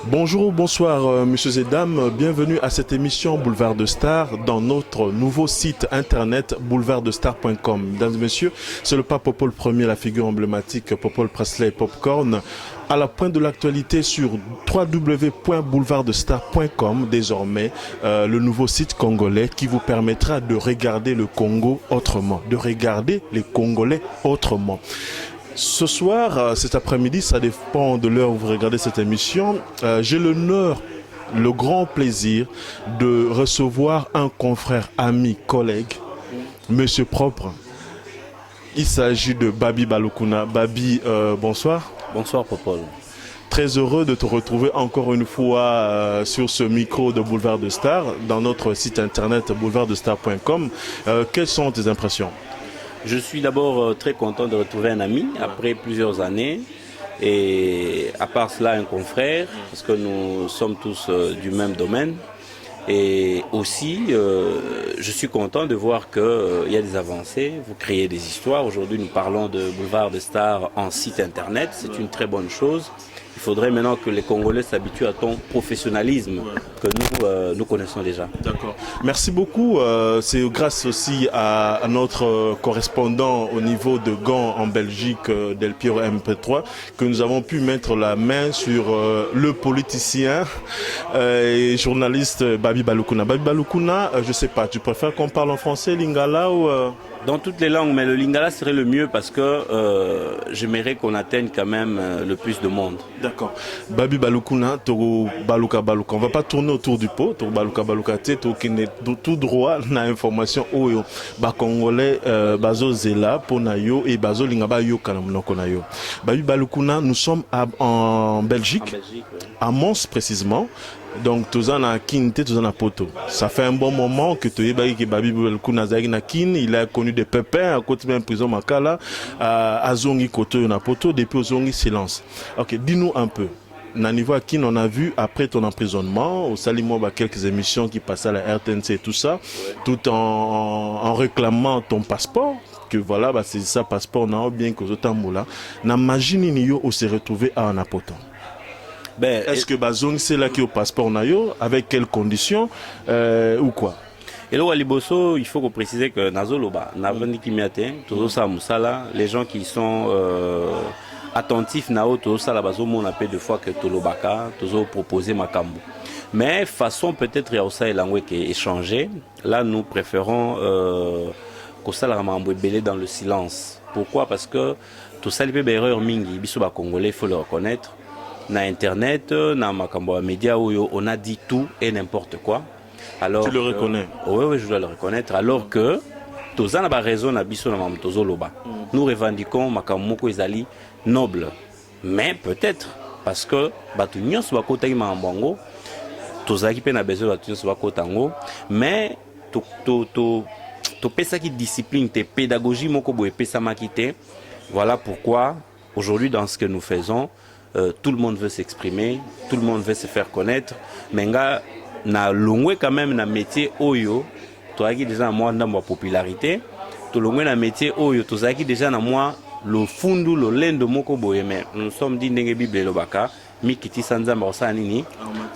Bonjour, bonsoir, messieurs et dames. Bienvenue à cette émission Boulevard de Stars dans notre nouveau site internet boulevardestar.com. Mesdames et messieurs, c'est le pape Paul Ier, la figure emblématique Paul Presley Popcorn, à la pointe de l'actualité sur www.boulevardestar.com, désormais le nouveau site congolais qui vous permettra de regarder le Congo autrement, de regarder les Congolais autrement. Ce soir, cet après-midi, ça dépend de l'heure où vous regardez cette émission, j'ai l'honneur, le grand plaisir de recevoir un confrère, ami, collègue, monsieur propre. Il s'agit de Babi Balukuna. Babi, bonsoir. Bonsoir, Popol. Très heureux de te retrouver encore une fois sur ce micro de Boulevard de Stars, dans notre site internet boulevardestar.com. Quelles sont tes impressions ? Je suis d'abord très content de retrouver un ami après plusieurs années et à part cela un confrère parce que nous sommes tous du même domaine et aussi je suis content de voir qu'il y a des avancées, vous créez des histoires. Aujourd'hui nous parlons de Boulevard de Stars en site internet, c'est une très bonne chose. Il faudrait maintenant que les Congolais s'habituent à ton professionnalisme que nous connaissons déjà. D'accord. Merci beaucoup. C'est grâce aussi à notre correspondant au niveau de Gand en Belgique, Del Piero MP3, que nous avons pu mettre la main sur le politicien et journaliste Babi Balukuna. Babi Balukuna, je sais pas, tu préfères qu'on parle en français, lingala ou Dans toutes les langues, mais le lingala serait le mieux parce que j'aimerais qu'on atteigne quand même le plus de monde. D'accord. Babi Balukuna, Togo Baluka Baluka. On va pas tourner autour du pot. Togo Baluka Baluka, tout droit na information oyo. Ba Congolais, bazo zela ponayo et bazo lingaba yo kanamnoko na yo. Babi Balukuna, nous sommes en Belgique, En Belgique, oui. à Mons précisément. Donc, tous en a Kinte, tous en a Poto. Ça fait un bon moment que tu es Babi Balukuna na Kin. Il a connu des pépins à côté de prison Makala, à Zongi Koto na Poto, depuis Zongi silence. Ok, dis-nous un peu. Na niveau à Kin, on a vu après ton emprisonnement, au Salimo, quelques émissions qui passaient à la RTNC et tout ça, tout en réclamant ton passeport. Que voilà, c'est ça, passeport, on a bien que Zotamboula. Na magini niyo où s'est retrouvé à Anapoto. Ben, Est-ce que Bazong c'est là qui est au passeport nayo, avec quelles conditions ou quoi? et là, à Liboso, il faut qu'on précise que Nazoloba, Navandi Kimiate, Tozo Musala, les gens qui sont attentifs Nao, Tozo Sala Bazo, on appelle deux fois que Tolobaka, Tozo proposer Makambu. Mais façon peut-être Yaosa et Langwe qui est échangé, là nous préférons Kosala Ramambwe Belé dans le silence. Pourquoi? Parce que tout ça, les erreurs mingi, Bisoba Congolais, il faut le reconnaître. Na internet, na makambo média où on a dit tout et n'importe quoi. Alors tu le reconnais? Oui, je dois le reconnaître. Alors que Toza n'a pas raison na biso na mam Tozo Loba. Nous revendiquons makambo ko ezali noble. Mais peut-être parce que batu nyonso bakota ma mbongo, Toza ki pe na besoin batu nyonso bakota ngo, mais to pesa ki discipline te pédagogie moko boye pesa makite. Voilà pourquoi aujourd'hui dans ce que nous faisons tout le monde veut s'exprimer, tout le monde veut se faire connaître. Mais na longwe quand même na métier oyo, toi qui déjà moi dans ma popularité, to longwe na métier oyo, toi qui déjà na moi le fundu le lendo moko boye mais nous sommes dit ndenge bible lobaka, mi kiti sanzamba osanini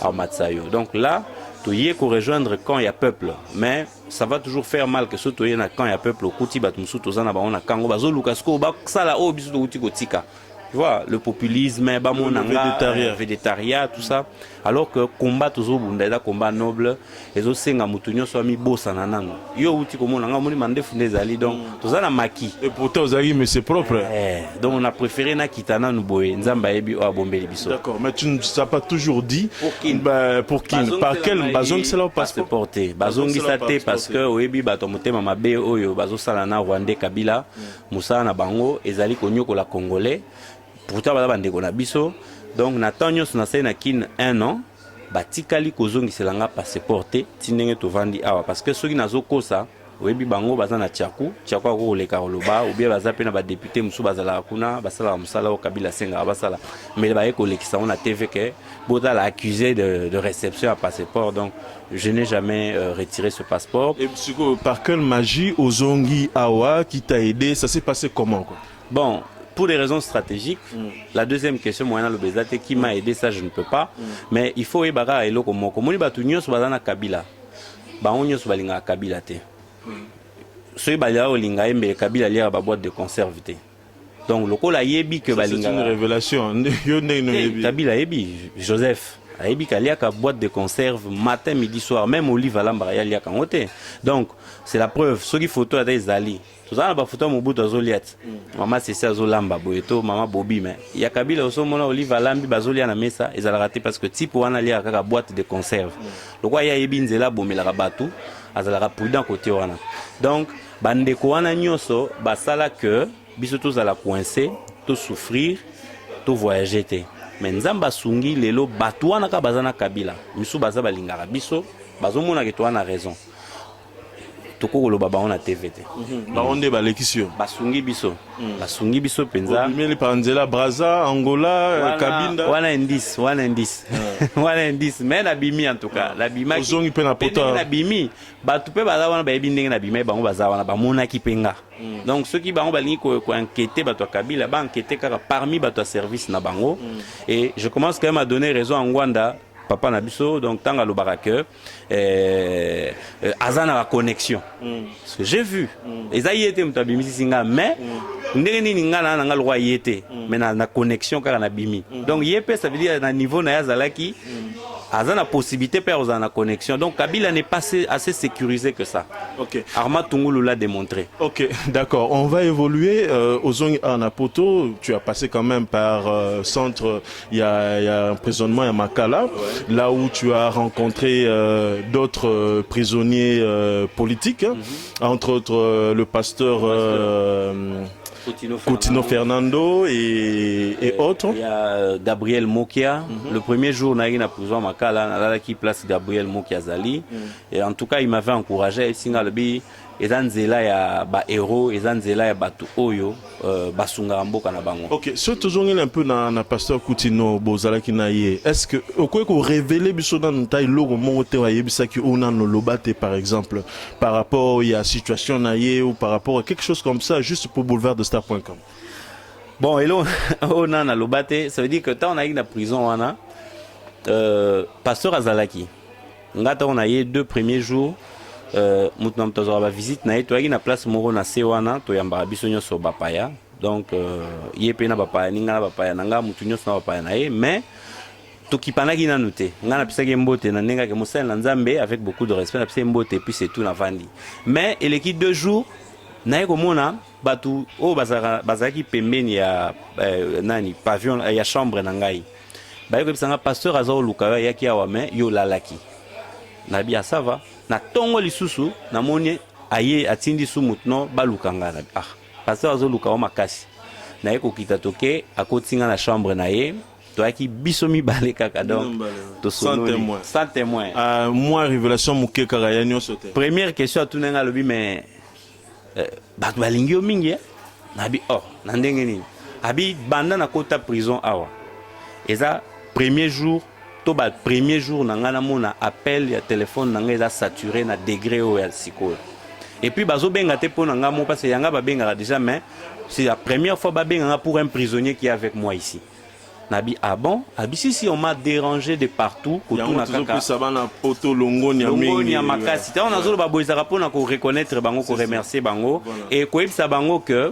au matsayo. Donc là, tu y es qu'on rejoindre quand il y a peuple, mais ça va toujours faire mal que ce tu y quand il y a peuple au kuti batumusu tozana ba on a kango bazo lukasko ba sala o bisu uti kotika. Tu vois, le populisme, le végétariat, tout ça. Alors que combat toujours bunda, combat noble, les autres senga mutunyo soit mi bossa nanano. Yo uti comme on a moni mande funde zali donc tout ça na maki. Et pourtant zali mais c'est propre. Donc on a préféré na kitana nous boye nzamba yebi o abombeli biso. D'accord, mais tu ne t'as pas toujours dit pour qui par quel bazong c'est là au passeport porté. Bazong saté parce que oyebi bato motema mabe oyo bazo sala na Rwanda Kabila, Moussa na bango ezali konyoko la congolais. Pourtant bala bandeko na biso donc natanyo na sai na kin 1 an batikali kozongi selanga passeport tindenge to vandi awa parce que soki nazokosa oyebi bango baza na tiaku ko leka loba ou bien baza pe na ba député musu bazala kuna basala musala o Kabila senga basala mais ba eko lekisa on a TV que boda la accusé de réception à passeport donc je n'ai jamais retiré ce passeport. Et par quelle magie Ozongi awa qui t'a aidé, ça s'est passé comment quoi? Bon, pour des raisons stratégiques. La deuxième question, moi, le Bézate, qui m'a aidé, ça, je ne peux pas. Mais il faut ébara et l'oko moko. Moni batu nyos bazana Kabila. Ba on nyos balinga Kabila te. Ceux balia olinga embe Kabila lia ba boîte de conserve te. Donc le ko la yebi que balinga. C'est une révélation. Kabila yebi Joseph. Ayebi kalia ka boîte de conserve matin, midi, soir, même olive à l'ambara lia kangote. Donc c'est la preuve. Ceux qui photo à des ali. Tout ça ba photo mo buto azoliat. Maman c'est ça azolamba boyeto, maman Bobi mais il y a Kabila aussi mona olive à lambi bazolia na mesa ezala raté parce que type wana lia ka boîte de conserve. Le quoi ya yebi nzela bomela ka batu azala prudent côté wana. Donc bandeko wana nyoso basala que biso tous à la coincer, tout souffrir, tout voyager te. Mais nzamba sungi lelo batu wana ka bazana Kabila. Misu baza balingaka biso, bazomona ke to wana raison. Toko lo baba on a TVT. Ba onde ba lekisio. Basungi biso. Basungi biso penza. Bimeli panzela Brazza, Angola, Kabinda. Wana indice. Wana indice. Mais la bimi en tout cas, la bima. Ozongi pe na pota. La bimi. Batu pe baza wana ba ebindenge na bima bango baza wana ba mona ki penga. Donc ceux qui bango balingi ko enquêter bato Kabila ba enquêter car parmi bato service na bango et je commence quand même à donner raison à Ngwanda. Papa Nabiso, donc tant à l'Obarake, Azana la connexion. Parce que j'ai vu, les aïétés m'tabimi singa, mais n'engeni n'inga na nga loi yété, mais na connexion car na bimi. Donc yépé ça veut dire na niveau na yazalaki, Azana possibilité per na connexion. Donc Kabila n'est pas assez sécurisé que ça. Ok. Arma Tungulu l'a démontré. Ok, d'accord. On va évoluer. Ozongi Anapoto, tu as passé quand même par centre, il y a un emprisonnement à Makala, là où tu as rencontré d'autres prisonniers politiques, entre autres le pasteur Coutinho Fernando et autres. Il y a Gabriel Mokia. Le premier jour, on a eu la prison à Makala, qui place Gabriel Mokia Zali. Et en tout cas, il m'avait encouragé. Ezanzela ya ba héros, ezanzela ya batu oyo basunga mboka na bango. OK, so tozongeli un peu na pasteur Coutinho bozala ki na ye. Est-ce que okoki ko révéler biso na ntai logo mongo te wa yebisa ki ona no lobate par exemple par rapport à situation na ye ou par rapport à quelque chose comme ça juste pour boulevard-de-star.com. Bon, hello, ona na lobate, ça veut dire que tant on a eu la prison wana pasteur Azalaki. Ngata on a eu 2 premiers jours mutu na visite na yetu na place moko na sewana to yamba biso nyoso bapaya donc yepe na bapaya ninga na bapaya nanga mutu nyoso na bapaya na ye mais to kipanaki na nute nga na pisaki mbote na nenga ke mosala na nzambe avec beaucoup de respect na pisaki mbote puis c'est tout na vandi mais eleki 2 jours na yeko mona batu o bazaki pembeni ya nani pavillon ya chambre na ngai ba yeko bisanga pasteur azo luka ya ki awa mais yo lalaki na bia ça va na tongo lisusu na moni aye atindi su mutno balukanga na pasteur azo luka o makasi na yeko kita toke akotinga na chambre na ye to aki bisomi balé kaka donc to sans témoin moi révélation muke kaka ya nyoso te. Première question tout nenga lobi mais ba balingi o mingi na bi na ndenge ni abi banda na kota prison awa eza premier jour to ba premier jour na ngana mona appel ya téléphone na nga eza saturé na degré o ya siko et puis bazo benga te pona nga mo parce yanga ba benga déjà mais c'est la première fois ba benga pour un prisonnier qui est avec moi ici nabi bon abi si on m'a dérangé de partout ko tuna kaka sabana poto longoni ya mingi ya makasi ta on azolo ba boisaka pona ko reconnaître bango ko remercier bango et ko ebisa bango que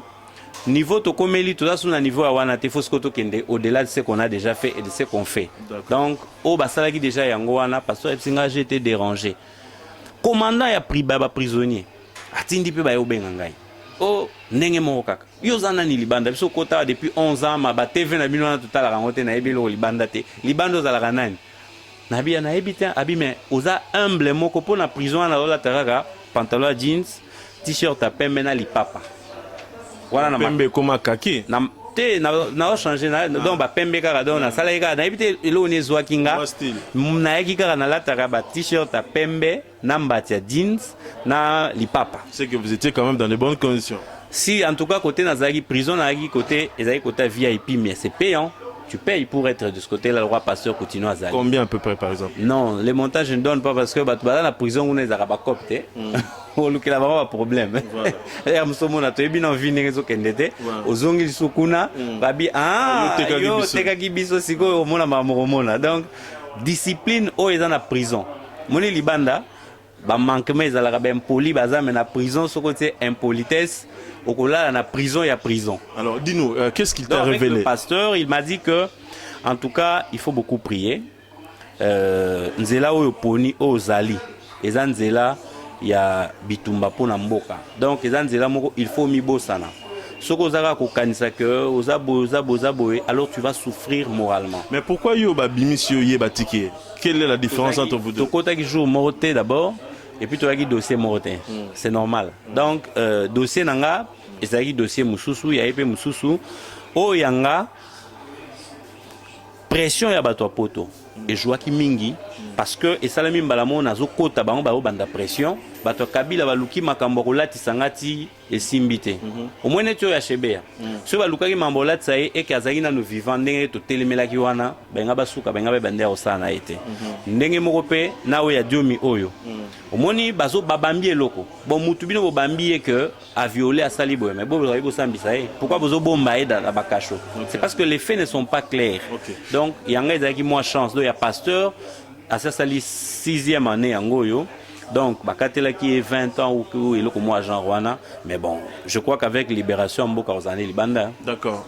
niveau to komeli to sous na niveau à wana te faut que to kende au-delà de ce qu'on a déjà fait et de ce qu'on fait. Donc au basala qui déjà yango wana parce que singa j'ai été dérangé. Commandant ya prisonnier atindi pe ba yo benga ngai. Ndenge mo kaka. Yo zana ni libanda biso kota depuis 11 ans ma ba TV na bino na totala rangote na ebilo libanda te. Libando za la kanani. Na bia na ebita abi mais oza humble moko po na prison na la taraka pantalon jeans, t-shirt à pembe na lipapa. Voilà na pembe koma kaki na te na changer na donc ba pembe kaka donc na sala eka na ibite elo ne zwa kinga na yaki kaka na lataka ba t-shirt à pembe na mbati ya jeans na lipapa. C'est que vous étiez quand même dans de bonnes conditions. Si en tout cas côté na zaki prison na yaki côté ezaki côté VIP mais c'est payant tu payes pour être de ce côté-là, le roi pasteur continue à zaler. Combien à peu près par exemple? Non, les montages je ne donne pas parce que dans la prison on est à Rabakopte. On a un problème. Et à ce moment-là, tu es bien en vie, aux ongles sukuna, babi ah, yo teka gibiso siko omona mamoromona. Donc discipline o est dans la prison. Moni libanda ba manquement ezalaka ba impoli baza mais na prison ce côté impolitesse au kola na prison il y a prison. Alors dis-nous qu'est-ce qu'il t'a révélé? Le pasteur, il m'a dit que en tout cas, il faut beaucoup prier. Nzela oyo poni ozali. Eza nzela ya bitumba pona mboka. Donc eza nzela moko il faut mibosana. Soko ozaka kokanisa que ozaboye alors tu vas souffrir moralement. Mais pourquoi yo ba bimisio ye batike? Quelle est la différence entre vous deux? Tokota qui joue morté d'abord et puis tu as qui dossier morté. C'est normal. Donc dossier nanga ezaki dossier mususu ya epé mususu o yanga pression ya bato poto et joaki mingi parce que et salami mbalamo nazo kota bango ba banda pression bato kabila baluki makambo kolati sangati esimbite au moins neto ya shebea so balukaki mambo lati saye et kazaki na no vivant ndenge to telemelaki wana benga basuka benga be bande osana ete ndenge moko pe nawe ya diomi oyo omoni bazo babambi eloko bon mutu bino bo bambi que a violé à salibo mais bon vous sambisa pourquoi bozo bomba eda la bakacho c'est parce que les faits ne sont pas clairs. Donc yanga ezaki moi chance do ya pasteur à sa sali 6e année yangoyo. Donc, bakatela qui est 20 ans ou il est moi Jean Rwanda, mais bon, je crois qu'avec libération Mboka Ozane Libanda. D'accord.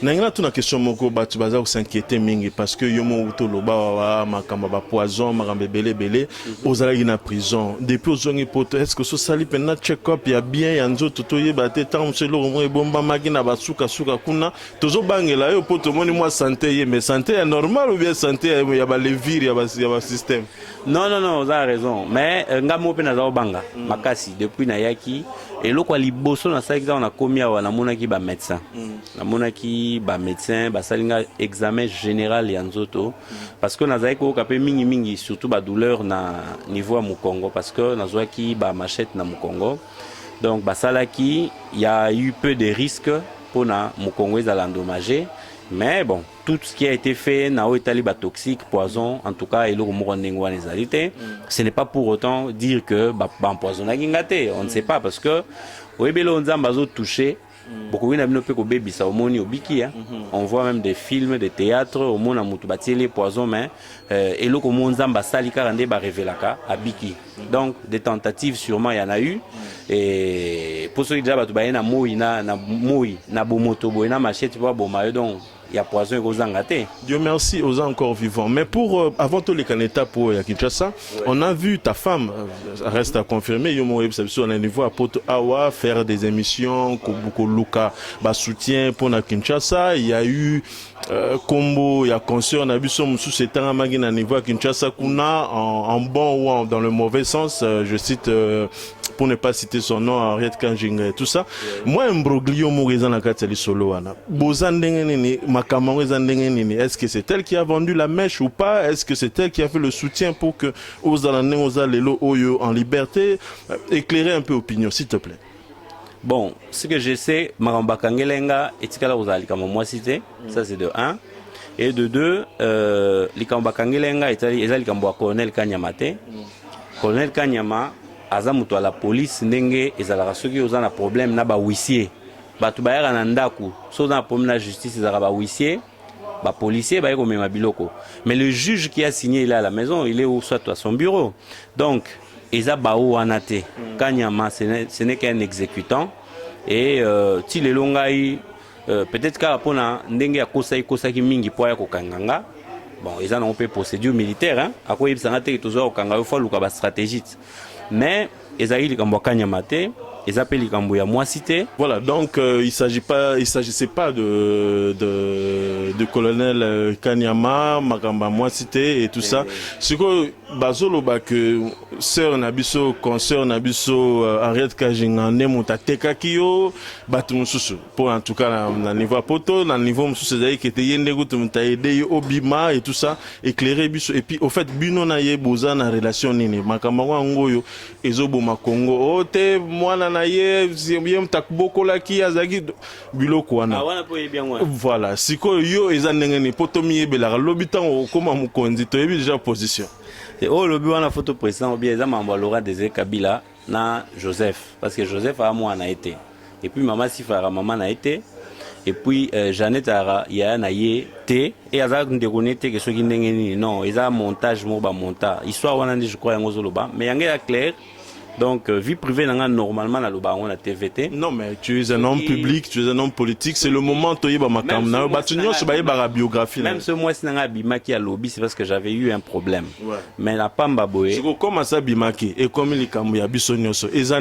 N'engla tu na question moko batu baza s'inquiéter mingi parce que yomo uto loba wa makamba ba poison makambe belé ozala ina prison depuis ozongi poto est-ce que so sali pena check up ya bien ya nzoto to yeba te tant selo mo ebomba magina basuka suka kuna tozo bangela yo poto moni moi santé ye mais santé est normal ou bien santé ya ba levir ya ba système? Non, vous avez raison. Mais ngamo pe nazao banga makasi depuis na yaki et loko liboso na saki on a commis à na monaki ba médecin. Na monaki ba médecin ba salinga examen général ya nzoto parce que nazai ko kapé mingi surtout ba douleur na niveau à Mukongo parce que nazwaki ba machette na Mukongo. Donc ba salaki il y a eu peu de risques pour na Mukongo za l'endommager. Mais bon, tout ce qui a été fait, na etali ba toxique, poison, en tout cas, ce n'est pas pour autant dire que empoisonné ngate. On ne sait pas parce que oebelo nzamba zo touché. Beaucoup de gens ont baby ça au moni au biki. On voit même des films, des théâtres au monde à mutubati les poisons mais et le comme nzamba sali karande ba révélaka à biki. Donc des tentatives sûrement il y en a eu et pour ceux qui déjà ba tubaye na moi na bomoto boina machette pour bomayo donc il y a poison et gozangate. Dieu merci aux encore vivants. Mais pour avant tout les caneta pour Kinshasa, on a vu ta femme reste à confirmer. Yomo on a niveau à Poto Awa faire des émissions, Koboko Luka, ba soutien pour na Kinshasa. Il y a eu combo, il y a concert, on a vu son sous cet an à niveau à Kinshasa kuna en bon ou dans le mauvais sens. Je cite pour ne pas citer son nom, Henriette Kanjinga, tout ça. Moi, un broglio mourezan na kateli solo wana. Bozandengeni est-ce que c'est elle qui a vendu la mèche ou pas? Est-ce que c'est elle qui a fait le soutien pour que Oza Lelo Oyo en liberté? Éclairer un peu l'opinion, s'il te plaît. Bon, ce que je sais, Maramba Kangelenga et Tikala Ozali, comme moi cité, ça c'est de 1. Et de 2, Likamba Kangelenga et Likambo Colonel Kanyamate. Colonel Kanyama, Azamuto à la police, Nenge, et Zalara, ceux qui ont un problème, n'a pas huissier. Batu bayara na ndaku so dans problème la justice ezaka ba huissier ba policier ba komema biloko mais le juge qui a signé il est à la maison il est au soit à son bureau donc eza bao anate Kanyama ce n'est qu'un exécutant et ti le longai peut-être ka pona ndenge ya kosa ki mingi po ya kokanganga bon eza na pe procédure militaire hein akoyi bisanga te tozo kokanga faut luka ba stratégie mais ezali likambo Kanyama te. Ils appellent les Kambouya moi cité. Voilà, donc il s'agissait pas de colonel Kanyama, Makamba moi cité et tout ça. Ce que Bazolo que sœur Nabiso, consœur Nabiso, Henriette Kajinga, Nemuta Tekakio, Batumususu. Pour en tout cas, dans le niveau poto, dans le niveau Moussou qui était Yendego, Tumtaïde, Obima et tout ça, éclairé Biso. Et puis, au fait, Bino Naye Boza, na relation Nini, Makamba Ngoyo, Ezobo Makongo, Ote, moi, na ye bien takboko la ki azaki biloko wana. Voilà, siko yo eza ndenge ni potomi ebela lobitan okoma mukonzi to yebi déjà position. Oh lobi wana photo président bien eza mambo Laurent Désiré Kabila na Joseph parce que Joseph a moi na été et puis maman Sifara maman na été et puis Jeannette Ara ya na ye té et aza ndekonnecté que ce qui ndenge ni non eza montage mo ba monta histoire wana je crois yango zoloba mais yanga ya clair. Donc, vie privée, normalement, on a TVT. Non, mais tu es un homme public, tu es un homme politique. C'est le moment où tu es ma biographie. Même ce mois, si tu as Bimaki à lobby, c'est parce que j'avais eu un problème. Ouais. Mais la Pamba Boé. Comment ça, Bimaki? Et comme il est comme il y a Bissonioso, et ça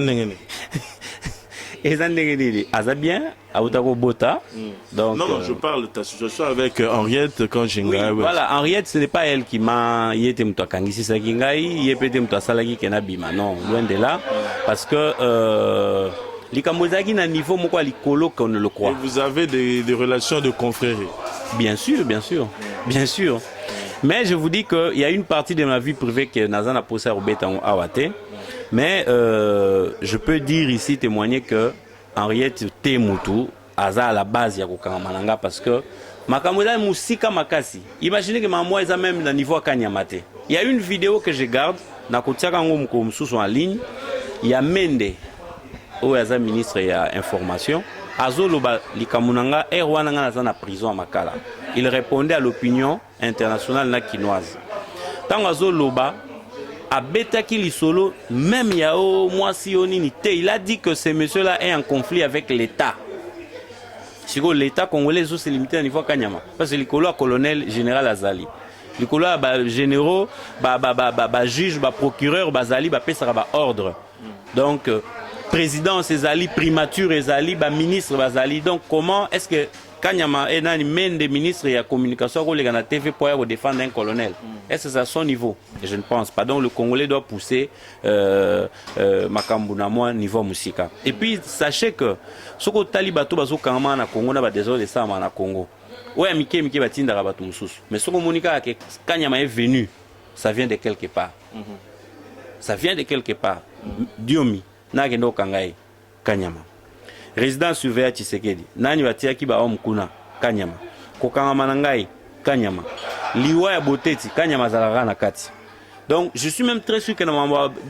n'est pas bien, à Otako Bota. Donc, non, je parle de ta situation avec Henriette quand j'ai oui, voilà, Henriette, ce n'est pas elle qui m'a. Il était Mouakangi, c'est ça qui m'a. Il était Mouasalagi qui n'a bima. Non, loin de là. Parce que. Les Kamozaki n'a niveau moko likolo qu'on ne le croit. Et vous avez des relations de confrérie? Bien sûr, bien sûr. Bien sûr. Mais je vous dis qu'il y a une partie de ma vie privée que Nazan a posé à Robetan Awate. Mais je peux dire ici, témoigner que Henriette Temutu, Aza à la base, Yakokamananga, parce que Makamoda Moussika Makasi. Imaginez que maman est même dans le niveau à Kanyamate. Il y a une vidéo que je garde, Nakotiakango Moussous en ligne. Il y a Mende, où il y a ministre et information. Azoloba Likamunanga, Erwananga dans la prison à Makala. Il répondait à l'opinion internationale nakinoise. Tant Azoloba, à Betaki Lisolo, même Yao Mwasioni, il a dit que ce monsieur-là est en conflit avec l'État. Si l'État congolais s'est limité à niveau Kanyama. Parce que le colonel général Azali. Le généraux, juge, procureur, Azali, ordre. Donc, président Azali, primature Azali, ministre Azali. Donc, comment est-ce que Kanyama est dans main des ministres et la communication pour la TV pour défendre un colonel? Est-ce que c'est à son niveau? Je ne pense pas. Donc le Congolais doit pousser Makambunamwa niveau musica. Et puis sachez que ce que Talibato bazo kama na Congo na ba désolé ça na Congo. Ouais mike batinda rabatu mususu. Mais ce que Monica que Kanyama est venu, ça vient de quelque part. Ça vient de quelque part. Diomi na gendo kangai Kanyama. Résident surveillant Tshisekedi. Nani watia ki ba omkuna Kanyama. Kokanga manangai Kanyama. Liwa ya Boteti Kanyama zalaka na kati. Donc je suis même très sûr que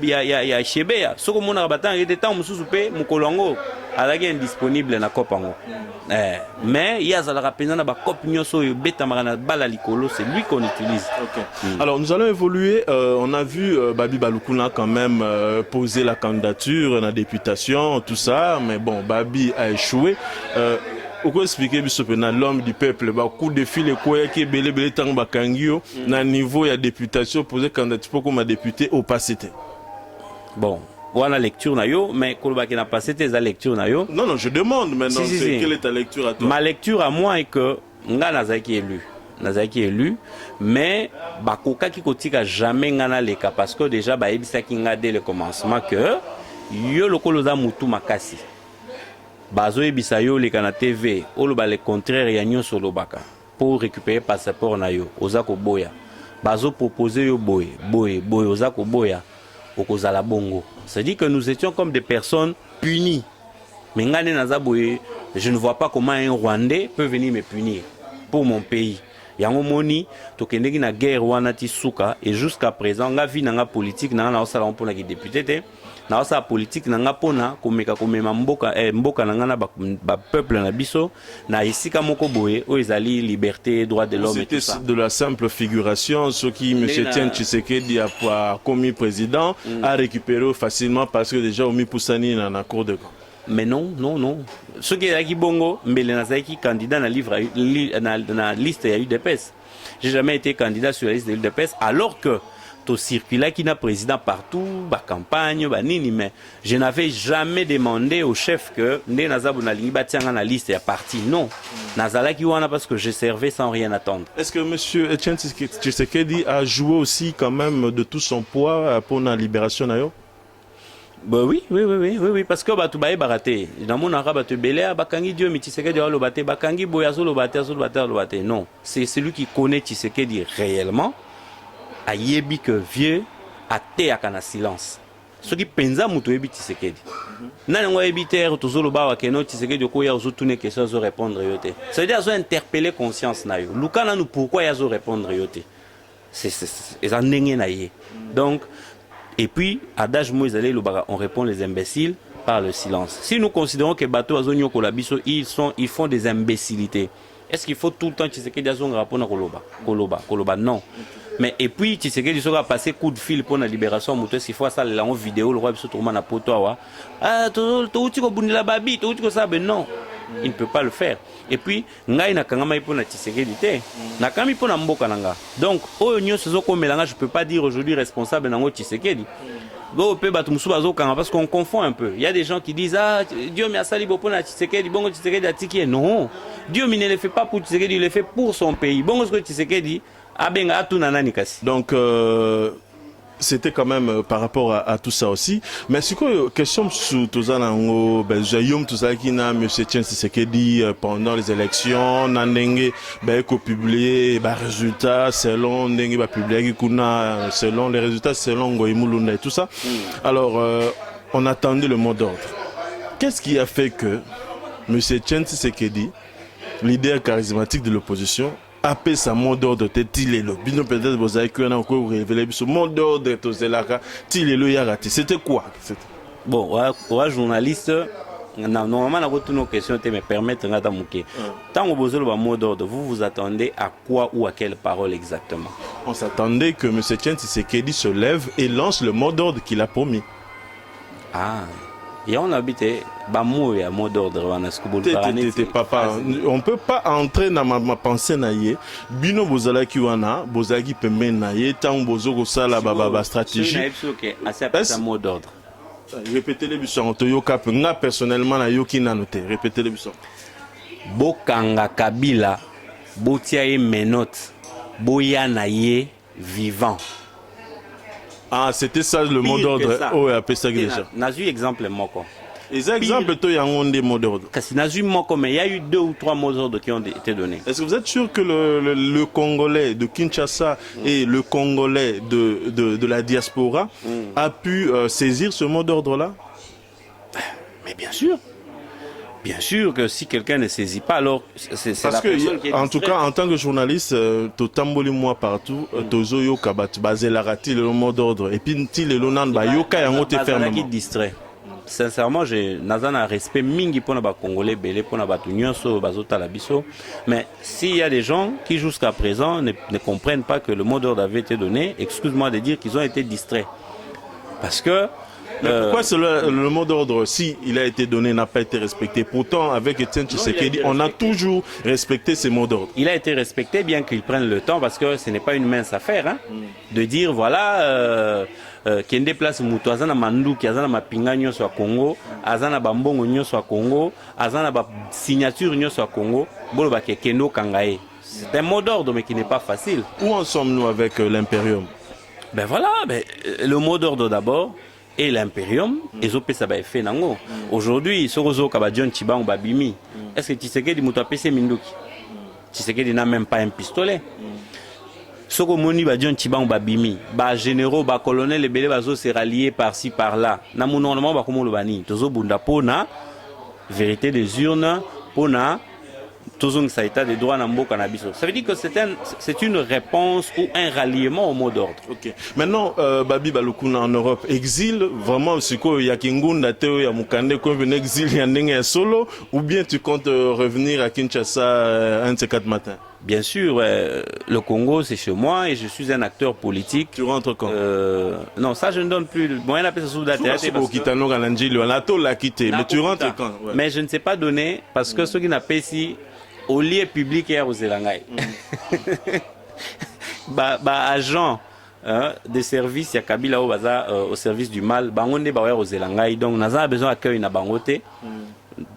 il y a Chebeya. Ce que mon rabatan il était temps mususu pe mukolongo alaki indisponible na kopango. Mais il y a zalaka pena na ba cop nyoso yo beta marana bala likolo, c'est lui qu'on utilise. Okay. Alors nous allons évoluer, on a vu Babi Balukuna quand même poser la candidature la députation tout ça, mais bon Babi a échoué. Pourquoi expliquer l'homme du peuple, coup de fil et quoi qui est belé tant bakangio na niveau il y a députation poser candidature comme député opacité. Bon, voilà lecture na yo, mais kolba qui n'a pas c'était la lecture na yo. Non, je demande maintenant quelle est ta lecture à toi? Ma lecture à moi est que nga nazaki élu, mais bakoka ki kotika jamais ngana leka parce que déjà ba ebisa ki nga dès le commencement que yo lokoloza mutu makasi. Bazo ebisa yo leka na TV, oloba le contraire ya nyonso lobaka pour récupérer passeport na yo, ozako boya. Bazo proposer yo boye, ozako boya, okozala bongo. C'est-à-dire que nous étions comme des personnes punies. Mais ngane naza boye, je ne vois pas comment un Rwandais peut venir me punir pour mon pays. Yango moni tokendeki na guerre wana ti suka et jusqu'à présent nga vi nanga politique na osala mpona ki député te. Na osa politique nanga pona komeka komema mboka nanga na ba peuple na biso na isika moko boye o ezali liberté droit de l'homme et tout ça. C'était de la simple figuration ce qui monsieur Etienne Tshisekedi a commis président a récupéré facilement parce que déjà Omi Poussani na cour de camp. Mais non. Ce qui est bongo, Mbele Nazaki candidat na livre na liste ya UDPS. J'ai jamais été candidat sur la liste de l'UDPS alors que tout circula qui n'a président partout, ba campagne, ba nini, mais je n'avais jamais demandé au chef que ne nazabu na lingi batianga na liste ya parti. Non. Nazala ki wana parce que je servais sans rien attendre. Est-ce que monsieur Etienne Tshisekedi a joué aussi quand même de tout son poids pour la libération na yo? Bah oui, parce que bah tu vas baraté. Dans mon arabe tu belé, bakangi Dieu mais Tshisekedi a le baté, bakangi boyazo le baté, non. C'est celui qui connaît Tshisekedi réellement. A yebi que vieux a té à kana silence. soki penza muto yebi Tshisekedi nani ngo yebi terre tozolo ba wakeno Tshisekedi ko ya ozo tourner question zo répondre yote ça veut dire zo interpeller conscience na yo lukana nous pourquoi ya zo répondre yote c'est ça ndenge na ye donc et puis adage mo izale lobaka on répond les imbéciles par le silence. Si nous considérons que bateau azonyo kolabiso ils font des imbécilités. Est-ce qu'il faut tout le temps Tshisekedi azonga rapona koloba non. Mais et puis Tshisekedi sera passé coup de fil pour la libération moto s'il faut ça la vidéo le roi biso tourma na poto wa to uti ko bunila babi to uti ko sabe non. Il ne peut pas le faire. Et puis ngai na kangama ipo na Tshisekedi te na kami po na mboka nanga. Donc oyo nyonso zo komelanga je peux pas dire aujourd'hui responsable nango Tshisekedi. Parce qu'on confond un peu. Il y a des gens qui disent ah Dieu m'a sali pour na Tshisekedi bongo Tshisekedi atiki non. Dieu ne le fait pas pour Tshisekedi, il le fait pour son pays. Bongo ce que Tshisekedi abenga atuna nani kasi. Donc c'était quand même par rapport à tout ça aussi. Mais c'est quoi question sur tout ça nango Yom tout ça qui na monsieur Tshisekedi pendant les élections nandenge ko publier résultats selon ndenge ba publier kuna selon les résultats selon Ngoimulunda et tout ça. Alors on attendait le mot d'ordre. Qu'est-ce qui a fait que monsieur Tshisekedi, leader charismatique de l'opposition, appelle sa mot d'ordre Tilelo. Bino peut-être vous avez encore révélé ce mot d'ordre Tozelaka Tilelo Yarati. C'était quoi? Bon, ouais, journaliste, normalement, on a toutes nos questions me permettre de mouquer. Tant que vous avez le mot d'ordre, vous vous attendez à quoi ou à quelle parole exactement? On s'attendait que M. Tshisekedi se lève et lance le mot d'ordre qu'il a promis. Ah. Et on habite mot d'ordre. On ne peut pas entrer dans ma pensée naïe. Bino bozala ki wana, bozaki pembe naïe, tant bozoko sala baba stratégie. C'est mot d'ordre. Répétez les buissons. Toyoka nga personnellement na yoki na noté. Répétez les buissons. Bokanga Kabila, botiaye menote, boya naïe vivant. Ah, c'était ça le mot d'ordre. Oh, appelé ça déjà. N'a eu exemple moko. Les exemples, il y a des mots d'ordre. Mais il y a eu 2 ou 3 mots d'ordre qui ont été donnés. Est-ce que vous êtes sûr que le Congolais de Kinshasa et le Congolais de la diaspora a pu saisir ce mot d'ordre-là? Mais bien sûr. Bien sûr que si quelqu'un ne saisit pas, alors c'est la personne qui est en tout cas, en tant que journaliste, to tamboli moi partout, tozo yo kabat basé la rati le mot d'ordre et puis ti le lonan ba yo ka yango te fermement. Qui distrait. Sincèrement, j'ai nazana respect mingi pour ba congolais belé pour ba nyonso bazota la biso, mais s'il y a des gens qui jusqu'à présent ne comprennent pas que le mot d'ordre avait été donné, excuse-moi de dire qu'ils ont été distraits. Parce que mais pourquoi le mot d'ordre, si il a été donné, n'a pas été respecté? Pourtant, avec Etienne Tshisekedi, on a toujours respecté ces mots d'ordre. Il a été respecté, bien qu'il prenne le temps, parce que ce n'est pas une mince affaire, hein, de dire, voilà, qui déplace Moutou, Azana Mandou, qui Azana Mapinga nyonso à Congo, Azana Bambongo nyonso à Congo, Azana ba signature nyonso à Congo, Boloba Kekeno Kangae. C'est un mot d'ordre, mais qui n'est pas facile. Où en sommes-nous avec l'Imperium? Ben voilà, le mot d'ordre d'abord. Et l'Imperium, et zo pesa ba fait nango. Aujourd'hui, Sorozo Kabadjon Chibango Babimi. Est-ce que Tshisekedi Moutapese Minduki? Tshisekedi n'a même pas un pistolet. Soko Moni Badjon Chibango Babimi. Ba généraux, ba colonel, les belé bazo se rallier par-ci par-là. Na mon normalement ba komo lobani. Tozo bunda pona vérité des urnes pona Tozong Saïta des droits Nambo Cannabiso. Ça veut dire que c'est une réponse ou un ralliement au mot d'ordre. Ok. Maintenant, Babi Balukuna en Europe, exil, vraiment, c'est quoi? Il y a Kingunda, Théo, il y a Mukande, quoi, un exil, il y a un solo, ou bien tu comptes revenir à Kinshasa un de ces 4 matins? Bien sûr, le Congo c'est chez moi et je suis un acteur politique. Tu rentres quand? Non, ça je ne donne plus. Moyen d'appeler ça sous la terre. Mais tu rentres quand? Ouais. Mais je ne sais pas donner parce que ceux qui n'ont pas ici, au lieu public et aux Zélangay. Agent de service, il y a Kabila au service du mal. Bangonde ba aux Zélangay. Donc, nous avons besoin d'accueil na bangote.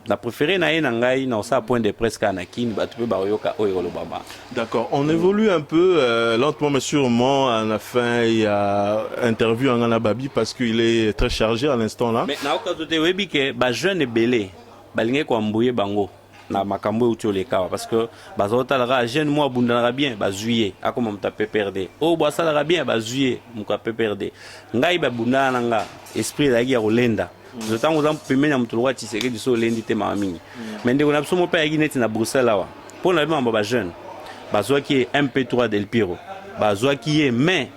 Na préféré na ngai na ça point de presse kanakin batupe ba yoka oyolo baba. D'accord, on évolue un peu lentement mais sûrement à la fin il y a interview en Babi parce qu'il est très chargé à l'instant là. Mais na okazote webi ke ba jeune belé balinge ko mbouye bango na makambo uti olekawa parce que bazotalara jeune moi abundanaka bien bazuye akoma mutu ape perde oyo bo asalaka bien bazuye mutu ape perde ngai babundana na nga esprit ezalaki ya kolenda ntango oza pembeni ya mutu lokwa Tshisekedi so olendi te mama mingi mais ndeko na biso mo mpe ayaki neti na Bruxelles awa mpo na bimamba bajeune bazwaki ye MP3 Del Piro bazwaki ye mais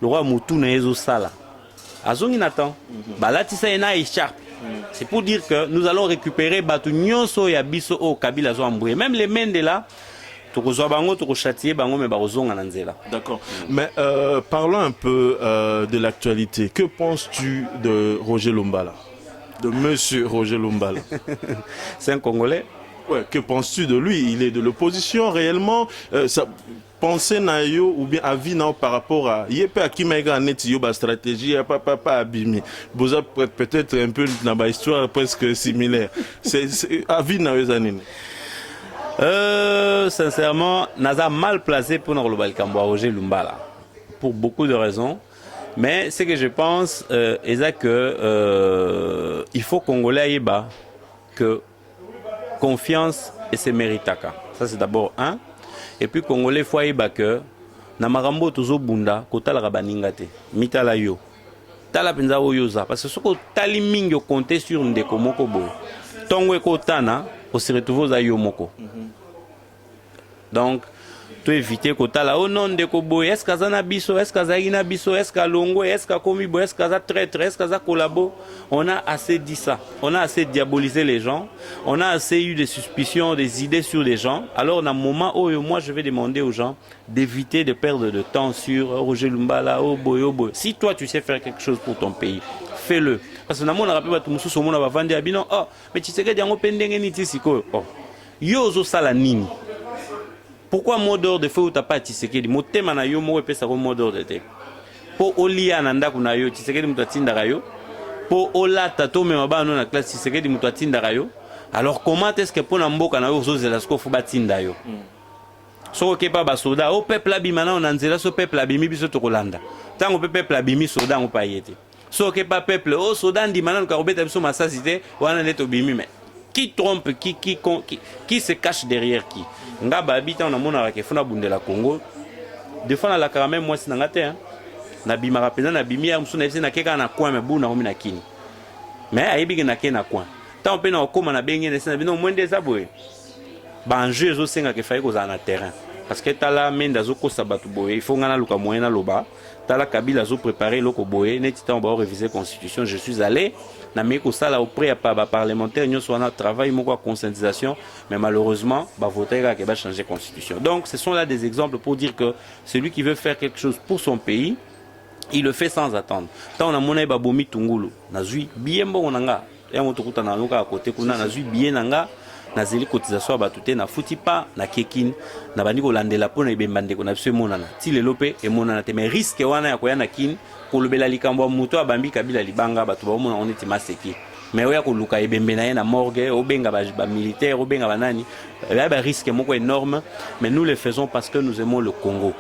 lokwa mutu na ye ezosala azongi na temps balatisa ye na écharpe. C'est pour dire que nous allons récupérer batu nyonso ya biso o Kabila zo amboué. Même les Mendela, tokozwa bango tokochatier bango mais bazonga na nzela. D'accord. Mais parlons un peu de l'actualité. Que penses-tu de Roger Lumbala? De monsieur Roger Lumbala? C'est un Congolais. Ouais, que penses-tu de lui? Il est de l'opposition réellement. Ça, penser na yo ou bien avis na par rapport à yepe akimaiga net yo ba stratégie pas abîmé. Vous avez peut-être un peu na ba histoire presque similaire. C'est avis na yo zanine. Sincèrement, naza mal placé pour nous global Kambo Roger Lumbala pour beaucoup de raisons. Mais ce que je pense est que il faut Congolais yeba que confiance et c'est méritaka. Ça c'est d'abord un. Et puis Congolais faut yeba que na makambo tozo bunda kotala baninga te. Mitala yo. Tala penza oyoza parce que soko tali mingi compter sur ndeko moko boy. Tongo ekotana o se retrouver za yo moko. Donc tu éviter kotala oh non ndeko boy est-ce que na biso est-ce que zaina biso est-ce que longo est-ce que komi boy est-ce que za traître est-ce que za collabo. On a assez dit ça. On a assez diabolisé les gens. On a assez eu des suspicions, des idées sur les gens. Alors, dans un moment où moi, je vais demander aux gens d'éviter de perdre de temps sur Roger Lumbala, oh boy, oh boy. Si toi, tu sais faire quelque chose pour ton pays, fais-le. Parce que dans mon rappel, tout le monde va vendre des non, oh, mais tu sais que dans mon pendenge ni tisiko, oh, yozo salanini. Pourquoi mot d'ordre de feu ou t'as pas tiseke? Mo tema na yo mo epesa ko mot d'ordre de. Po olia na ndako na yo tiseke mutu atinda yo. Po olata to me mabano na classe Tshisekedi mutu atindaka yo. Alors comment est-ce que pour mboka na yo zozela sko fu batinda yo? So ke pa ba soda o peuple abima na onanzela so peuple abimi biso to kolanda. Tango peuple abimi soda on pa yete. So ke pa peuple o soda ndima na ka robeta biso masasi te wana neto bimi mais qui trompe qui se cache derrière qui? Nga ba habita on amona ke funa bundela Congo. Des fois na la quand même moi sinanga te hein. Na bimaka pena na bimia musuna na keka na coin me buna omi na kini mais ayibi na kena coin tant pe na okoma na benge na sina bino mwende za boye ba enjeu ezo senga ke fayi koza na terrain parce que tala menda zo kosa batu boye il faut ngana luka moyena loba tala Kabila zo préparer loko boye neti tant ba réviser constitution je suis allé na meko sala auprès ya pa ba parlementaire nyoso na travail moko conscientisation mais malheureusement ba voter ka ke ba changer constitution. Donc ce sont là des exemples pour dire que celui qui veut faire quelque chose pour son pays il le fait sans attendre. Tant on a mon eba bomi tungulu, nazui bien bon nanga. Et on te na loka à côté kuna nazui bien nanga. Nazeli cotisation batute na futi pa na kekin na bandi ko landela pona ibembande ko na biso monana. Ti le lope e monana te mais risque wana ya koya na kin ko lobela likambo muto abambi Kabila libanga batu ba mona on eti maseki. Mais oya ko luka ibembe na ye na morgue obenga ba militaire obenga banani. Ba risque moko énorme mais nous le faisons parce que nous aimons le Congo.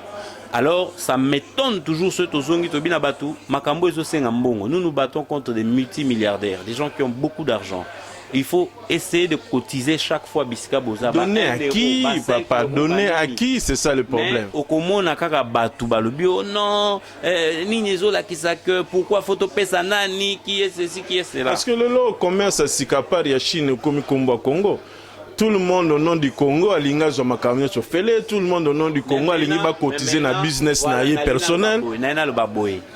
Alors, ça m'étonne toujours ceux qui tobina batu, makambo ezo senga mbongo. Nous nous battons contre des multimilliardaires, des gens qui ont beaucoup d'argent. Il faut essayer de cotiser chaque fois bisika boza. Donner à qui, papa? Donner à qui? C'est ça le problème. Au Congo, on a kaka batu balobi. Oh non, nini zo la kisaka. Pourquoi photo pesa nani? Qui est ceci, qui est cela? Parce que le commerce à Sikapari ya Chine comme Kombo Congo. Tout le monde au nom du Congo a linga zo makamyo so fele, tout le monde au nom du Congo a linga ba cotiser na business na ye personnel.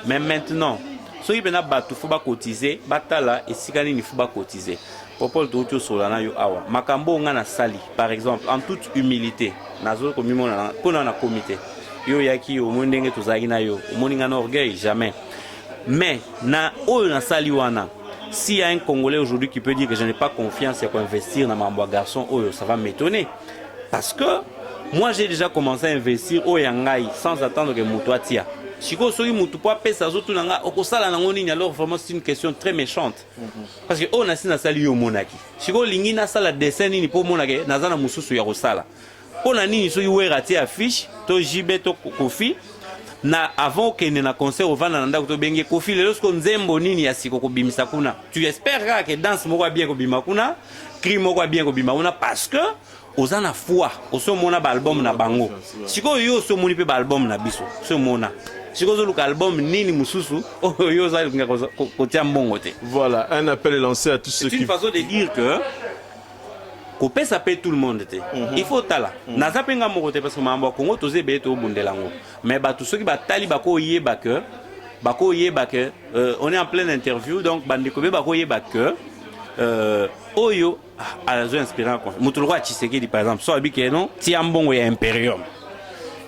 Mais maintenant, ceux qui na batu faut ba cotiser, batala et sikani ni faut ba cotiser. Popol to solana yo awa. Makambo nga na sali par exemple en toute humilité. Nazo ko mimona pona na comité. Yo yaki o mondenge to zagi na yo. O moninga na orgueil jamais. Mais na o na sali wana. S'il y a un Congolais aujourd'hui qui peut dire que je n'ai pas confiance et investir dans ma garçon, oh, ça va m'étonner. Parce que moi j'ai déjà commencé à investir au Yangai sans attendre que Moutoua tia. Si vous avez un pesa zotu nanga okosala nango nini alors vraiment c'est une question très méchante. Parce que on a sina sali yo monaki. Si vous lingi na sala dessin nini po monake nazana mususu ya kosala. Pona nini so yuwera tia affiche to jibe to kofi. Na avant que na concert au vana nanda ko benge kofi le lorsqu'on nzembo nini ya siko ko bimisa kuna tu espères que danse moko bien ko bima kuna crime quoi bien kobima on a parce que oza na foi oso mona ba album na bango siko yo so moni pe ba album na biso so mona siko zo luka album nini mususu yo za ko tia mbongo te. Voilà, un appel est lancé à tous ceux qui... C'est une façon de dire que Kopé ça paye tout le monde. Il faut tala. Naza penga mokote parce que mambo Congo toze beto bundelango. Mais bah tous ceux qui batali bako yeba que on est en pleine interview donc bandikobe bako yeba que oyo a raison inspirant quoi. Mutulwa Tshisekedi par exemple, so abike non, ti ambongo ya Imperium.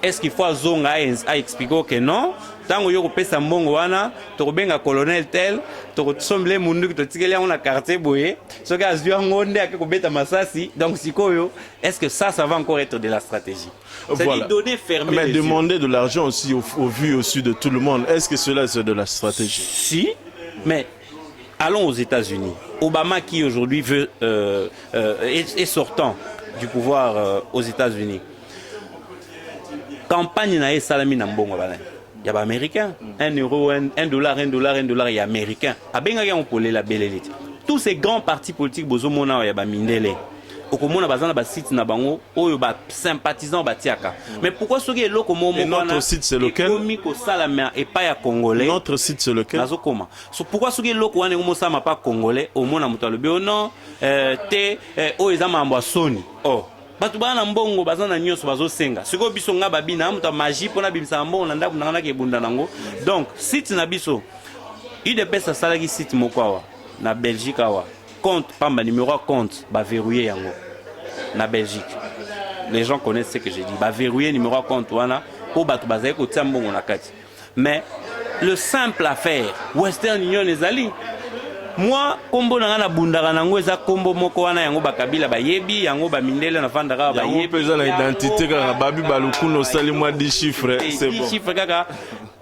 Est-ce qu'il faut zonga à expliquer que non? Tango yo kopesa mbongo wana to benga colonel tel to somble mundu to tikeli on a quartier boye so ka azwi ngonde akobeta masasi donc sikoyo est-ce que ça va encore être de la stratégie? Voilà. C'est donner fermer mais les demander yeux. de l'argent aussi au vu au-dessus de tout le monde, est-ce que cela c'est de la stratégie? Si, mais allons aux États-Unis. Obama qui aujourd'hui veut est sortant du pouvoir aux États-Unis. Campagne na salami na mbongo bana. Il y a américain, 1 euro, 1 dollar, 1 dollar, 1 dollar, il y a américain. Abenga on pole la belle élite. Tous ces grands partis politiques bozo mona ya ba mindele. Okomona bazana ba site na bango oyo ba sympathisants ba tiaka. Mais pourquoi soki eloko momo wana? Notre site c'est lequel? Komi ko salama et pas ya congolais. Notre site c'est lequel? Nazo koma. So pourquoi soki eloko wana ngomo sama pas congolais au mona muto alobi non te o ezama ambwa soni. Oh batu bana mbongo bazana nyonso bazosenga siko biso nga babina muta magie pona bimisa mbongo na ndaku nanga ke bunda nango donc site na biso UDPS salaki site mokwawa na Belgique awa compte pamba numéro compte ba verrouiller yango na Belgique les gens connaissent ce que j'ai dit ba verrouiller numéro compte wana po batu bazai ko tia mbongo na kati mais le simple affaire Western Union ezali moi kombo na na bundaka nango eza kombo moko wana yango bakabila bayebi yango ba mindele na fandaka bayebi peza na identité kaka babi balukuno sali moi 10 chiffres c'est bon 10 chiffres kaka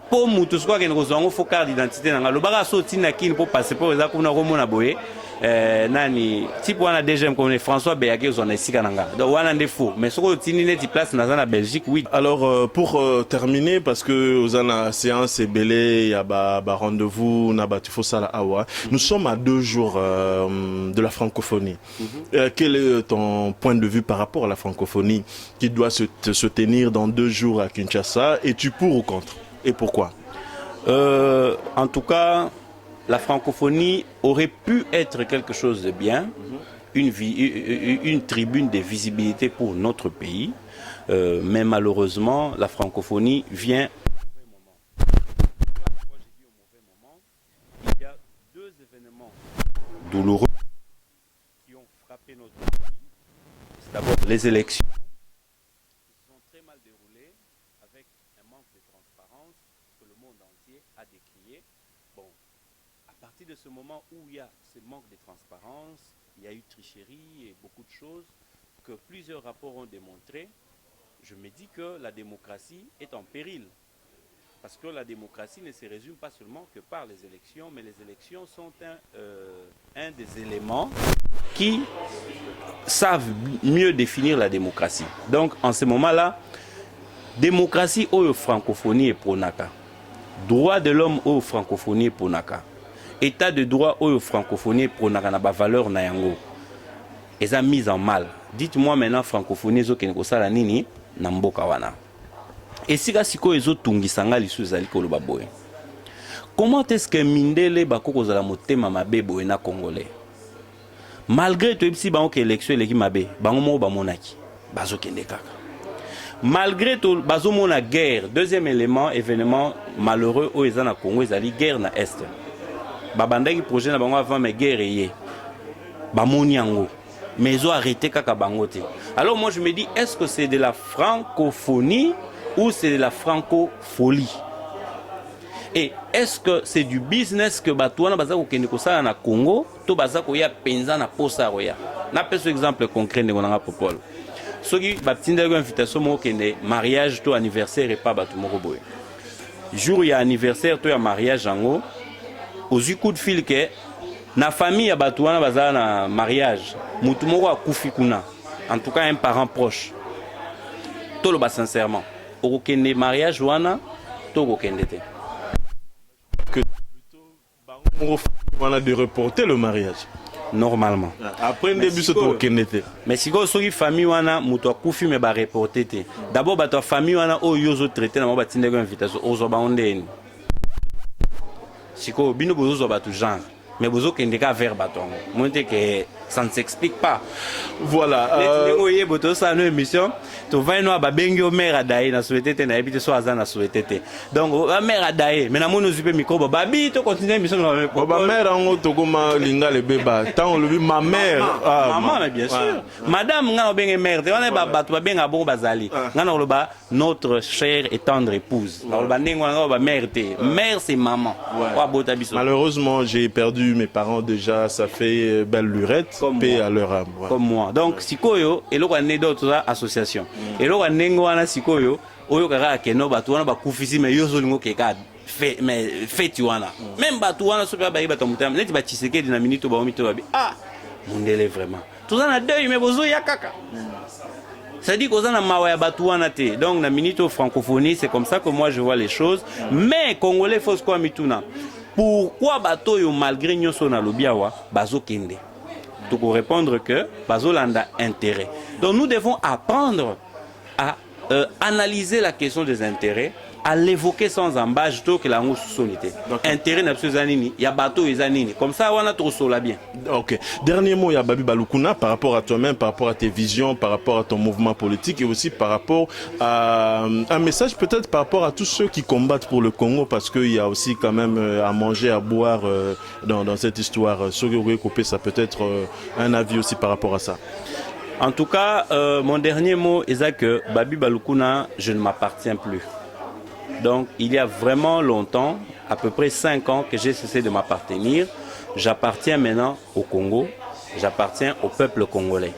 po mutu siko ke nkozango fo carte d'identité nanga lobaka so tina kini po passeport eza kuna komona boye nani type wana DGM comme François Beyake zona esika nanga donc wana ndefo mais soko tini neti place na za na Belgique oui. Alors pour terminer parce que ozana séance est belé ya ba rendez-vous na ba tifo sala awa nous sommes à 2 jours de la francophonie. Quel est ton point de vue par rapport à la francophonie qui doit se tenir dans 2 jours à Kinshasa? Es-tu pour ou contre et pourquoi? En tout cas la francophonie aurait pu être quelque chose de bien, une tribune de visibilité pour notre pays, mais malheureusement, la francophonie vient au mauvais moment. Il y a 2 événements douloureux qui ont frappé notre pays. C'est d'abord les élections qui sont très mal déroulées, avec un manque de transparence que le monde entier a décrié. Bon. À partir de ce moment où il y a ce manque de transparence, il y a eu tricherie et beaucoup de choses que plusieurs rapports ont démontré, je me dis que la démocratie est en péril. Parce que la démocratie ne se résume pas seulement que par les élections, mais les élections sont un des éléments qui savent mieux définir la démocratie. Donc en ce moment-là, démocratie ou francophonie et pronaka, droit de l'homme ou francophonie et pronaka, état de droit ou francophonie pronaka na ba valeur na yango eza mise en mal. Dites-moi maintenant francophonie zo keneko sala nini na mboka wana. Esika siko ezo tungisanga lisu ezali koloba boye. Comment est-ce que mindele bakoko zala motema mabe boye na congolais? Malgré to epsi bango ke élection eleki mabe, bango mo ba monaki, bazo kende kaka. Malgré tout bazo mona guerre, deuxième événement malheureux au ezana Congo ezali guerre na est. Babandaki projet na bango avant mais guerre yé bamoni yango mais ils ont arrêté kaka bango te. Alors moi je me dis est-ce que c'est de la francophonie ou c'est de la francofolie? Et est-ce que c'est du business que batouana baza ko kende ko sala na Congo to baza ko ya penza na posa roya? Na pese exemple concret ndeko na popolo soki batinda ko invitation mo kende mariage to anniversaire et pas batu moko boye jour ya anniversaire to ya mariage yango aux coups de fil que na famille ya batu wana bazala na mariage mutu moko akufi kuna en tout cas un parent proche to lo ba sincèrement okokende mariage wana to okokende te que plutôt on a de reporter le mariage. normalement. Après le début, c'est toi qui n'était. Mais si vous avez famille, wana muto akufi me ba reporter te. D'abord ba ta famille wana o yozo traiter na ba tinde ko invitation ozo ba ondeni. Siko bino bozo ba tout genre. Mais bozo kende ka vers baton. Monte que ça ne s'explique pas. Voilà. Oye boto ça no émission. To va no ba bengi o mère adaye na souhaité te na ebité so azana souhaité te. Donc ba mère adaye mais na mono zupe micro ba bi to continuer émission na ba mère en to koma linga le beba. Tant on le dit ma mère. Maman mais bien sûr. Madame nga bengi mère te on ba bato ba benga bon bazali. Nga na lo ba notre chère et tendre épouse. Na lo ba ndingo nga ba mère te. Mère c'est maman. Wa bota biso. Malheureusement, j'ai perdu mes parents déjà, ça fait belle lurette. Paix à leur âme. Comme moi. Donc sikoyo eloko anecdote association. Eloko nengo wana sikoyo oyo kaka keno batu wana bakufisi mais yozo lingo keka fait mais fait wana. Même batu wana so ba ba tamutam neti ba Tshisekedi dina minute ba omito ba ah mundele vraiment. Tout ça na deuil mais bozo ya kaka. Ça dit qu'on a mawa ya batu wana te. Donc na minute francophonie, c'est comme ça que moi je vois les choses. Mais congolais faut quoi mituna. Pourquoi bato yo malgré nyoso na lobiawa bazo kende? Pour répondre que Bazolanda intérêt. Donc nous devons apprendre à analyser la question des intérêts, à l'évoquer sans embâche, plutôt que la sonité. Intérêt n'a plus zanini, il y a bateau et zanini. Comme ça, on a trop sola bien. Ok. Dernier mot, il y a Babi Balukuna par rapport à toi-même, par rapport à tes visions, par rapport à ton mouvement politique et aussi par rapport à un message peut-être par rapport à tous ceux qui combattent pour le Congo parce qu'il y a aussi quand même à manger, à boire dans cette histoire. Ça peut être un avis aussi par rapport à ça. En tout cas, mon dernier mot est que Babi Balukuna, je ne m'appartiens plus. Donc, il y a vraiment longtemps, à peu près 5 ans, que j'ai cessé de m'appartenir. J'appartiens maintenant au Congo, j'appartiens au peuple congolais.